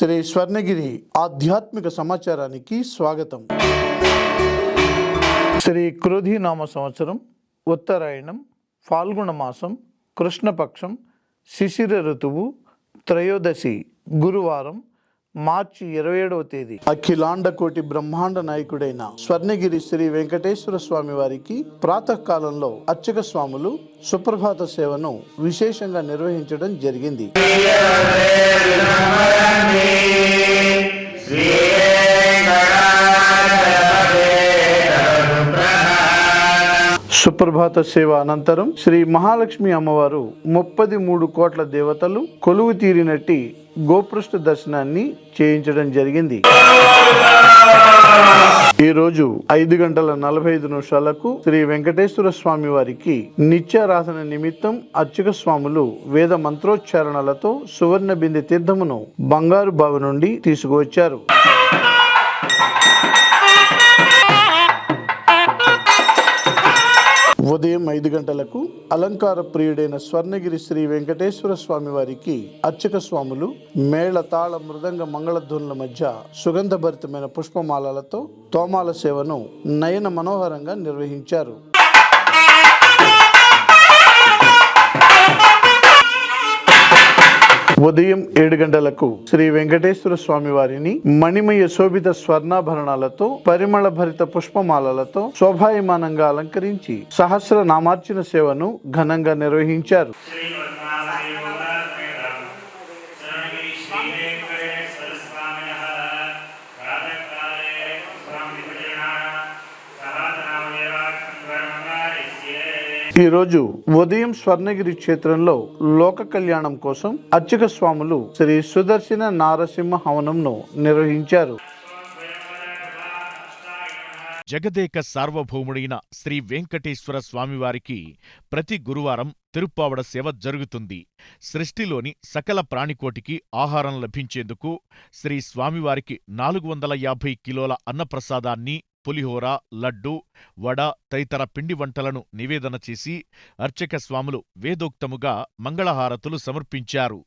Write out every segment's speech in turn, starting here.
శ్రీ స్వర్ణగిరి ఆధ్యాత్మిక సమాచారానికి స్వాగతం. శ్రీ క్రోధినామ సంవత్సరం, ఉత్తరాయణం, ఫాల్గుణ మాసం, కృష్ణపక్షం, శిశిర ఋతువు, త్రయోదశి, గురువారం, మార్చి 27వ తేదీ. అఖిలాండ కోటి బ్రహ్మాండ నాయకుడైన స్వర్ణగిరి శ్రీ వెంకటేశ్వర స్వామి వారికి ప్రాతకాలంలో అర్చక స్వాములు సుప్రభాత సేవను విశేషంగా నిర్వహించడం జరిగింది. సుప్రభాత సేవ అనంతరం శ్రీ మహాలక్ష్మి అమ్మవారు 33 కోట్ల దేవతలు కొలువు తీరినట్టి గోపృష్ఠ దర్శనాన్ని చేయించడం జరిగింది. ఈరోజు 5:45 శ్రీ వెంకటేశ్వర స్వామి వారికి నిత్యారాధన నిమిత్తం అర్చక స్వాములు వేద మంత్రోచ్చారణలతో సువర్ణ బిందె తీర్థమును బంగారు బావి నుండి తీసుకువచ్చారు. ఉదయం 5 గంటలకు అలంకార ప్రియుడైన స్వర్ణగిరి శ్రీ వెంకటేశ్వర స్వామి వారికి అర్చక స్వాములు మేళ తాళ మృదంగ మంగళధ్వనుల మధ్య సుగంధభరితమైన పుష్పమాలలతో తోమాల సేవను నయన మనోహరంగా నిర్వహించారు. ఉదయం 7 గంటలకు శ్రీ వెంకటేశ్వర స్వామి వారిని మణిమయ శోభిత స్వర్ణాభరణాలతో పరిమళ భరిత పుష్పమాలలతో శోభాయమానంగా అలంకరించి సహస్ర నామార్చన సేవను ఘనంగా నిర్వహించారు. ఈరోజు ఉదయం స్వర్ణగిరి క్షేత్రంలో లోక కళ్యాణం కోసం అర్చక స్వాములు శ్రీ సుదర్శన నారసింహ హవనంను నిర్వహించారు. జగదేక సార్వభౌముడైన శ్రీ వెంకటేశ్వర స్వామివారికి ప్రతి గురువారం తిరుప్పావడ సేవ జరుగుతుంది. సృష్టిలోని సకల ప్రాణికోటికి ఆహారం లభించేందుకు శ్రీ స్వామివారికి 450 కిలోల అన్నప్రసాదాన్ని, పులిహోర, లడ్డు, వడ తదితర పిండి వంటలను నివేదన చేసి అర్చక స్వాములు వేదోక్తముగా మంగళహారతులు సమర్పించారు.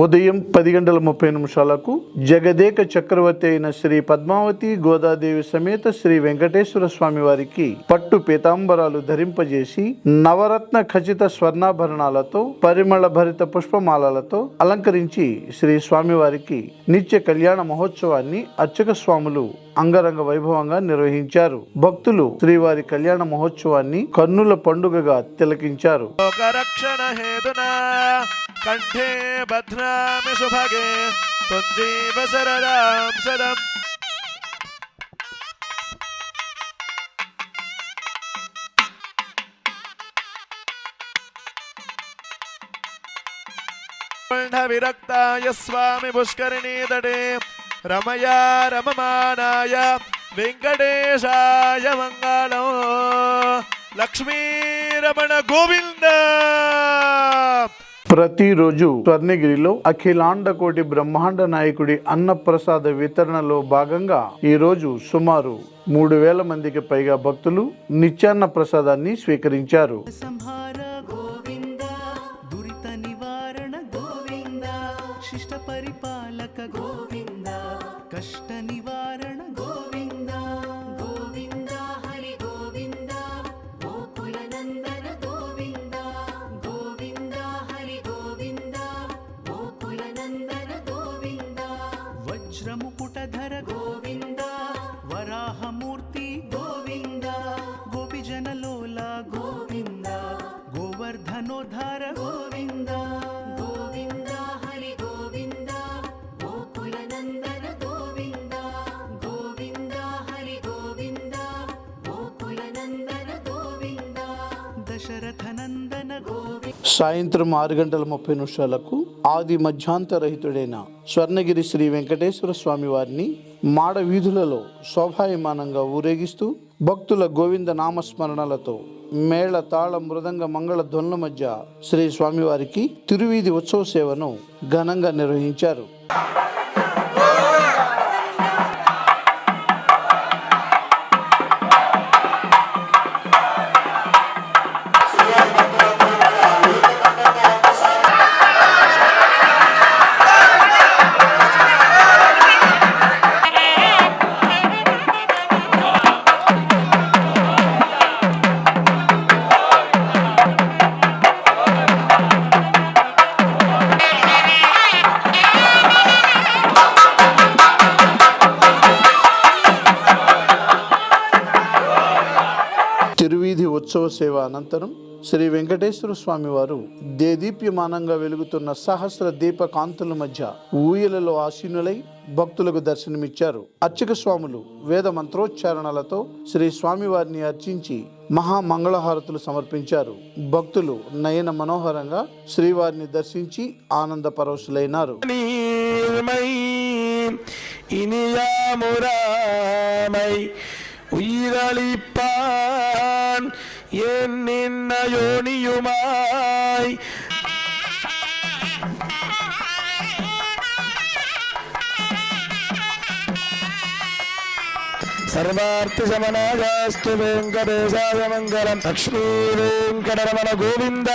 ఉదయం 10:30 జగదేక చక్రవర్తి అయిన శ్రీ పద్మావతి గోదాదేవి సమేత శ్రీ వెంకటేశ్వర స్వామి వారికి పట్టు పీతాంబరాలు ధరింపజేసి నవరత్న ఖచిత స్వర్ణాభరణాలతో పరిమళ భరిత పుష్పమాలలతో అలంకరించి శ్రీ స్వామివారికి నిత్య కళ్యాణ మహోత్సవాన్ని అర్చక స్వాములు అంగరంగ వైభవంగా నిర్వహించారు. భక్తులు శ్రీవారి కళ్యాణ మహోత్సవాన్ని కన్నుల పండుగగా తిలకించారు. కంఠే భద్రామి సుభగే త్వజ్జీవ శరదాం శదం. విరక్తాయ స్వామి పుష్కరిణీ తటే రమయా రమమానాయ వెంకటేశాయ మంగళం. లక్ష్మీరమణ గోవింద. ప్రతిరోజు స్వర్ణగిరిలో అఖిలాండ కోటి బ్రహ్మాండ నాయకుడి అన్నప్రసాద వితరణలో భాగంగా ఈరోజు సుమారు 3000 మందికి పైగా భక్తులు నిత్యాన్న ప్రసాదాన్ని స్వీకరించారు. వజ్రముకుటధర గోవింద, వరాహమూర్తి గోవింద, గోపిజనలోల గోవింద, గోవర్ధనోద్ధార గోవింద, గోవింద హరి గోవింద, గోకులనందన గోవింద, గోవింద హరి గోవింద, గోకులనందన గోవింద, దశరథనందన గోవింద. సాయంత్రం 6:30 ఆది మధ్యాంతరహితుడైన స్వర్ణగిరి శ్రీ వెంకటేశ్వర స్వామి వారిని మాడ వీధులలో శోభాయమానంగా ఊరేగిస్తూ భక్తుల గోవింద నామస్మరణలతో మేళ తాళ మృదంగ మంగళ ధ్వనుల మధ్య శ్రీ స్వామివారికి తిరువీధి ఉత్సవ సేవను ఘనంగా నిర్వహించారు. రథోత్సవ సేవ అనంతరం శ్రీ వెంకటేశ్వర స్వామి వారు దేదీప్యమానంగా వెలుగుతున్న సహస్ర దీప కాంతుల మధ్య ఊయలలో ఆసీనులై భక్తులకు దర్శనమిచ్చారు. అర్చక స్వాములు వేద మంత్రోచ్చారణలతో శ్రీ స్వామివారిని అర్చించి మహామంగళహారతులు సమర్పించారు. భక్తులు నయన మనోహరంగా శ్రీవారిని దర్శించి ఆనంద పరవశులైనారు. உயிரளிப்பான் என் நின்ன யோனியுமாய் సర్వార్థ శమనాయాస్తు వెంకటేశాయ మంగళం. లక్ష్మీ వెంకటరమణ గోవింద.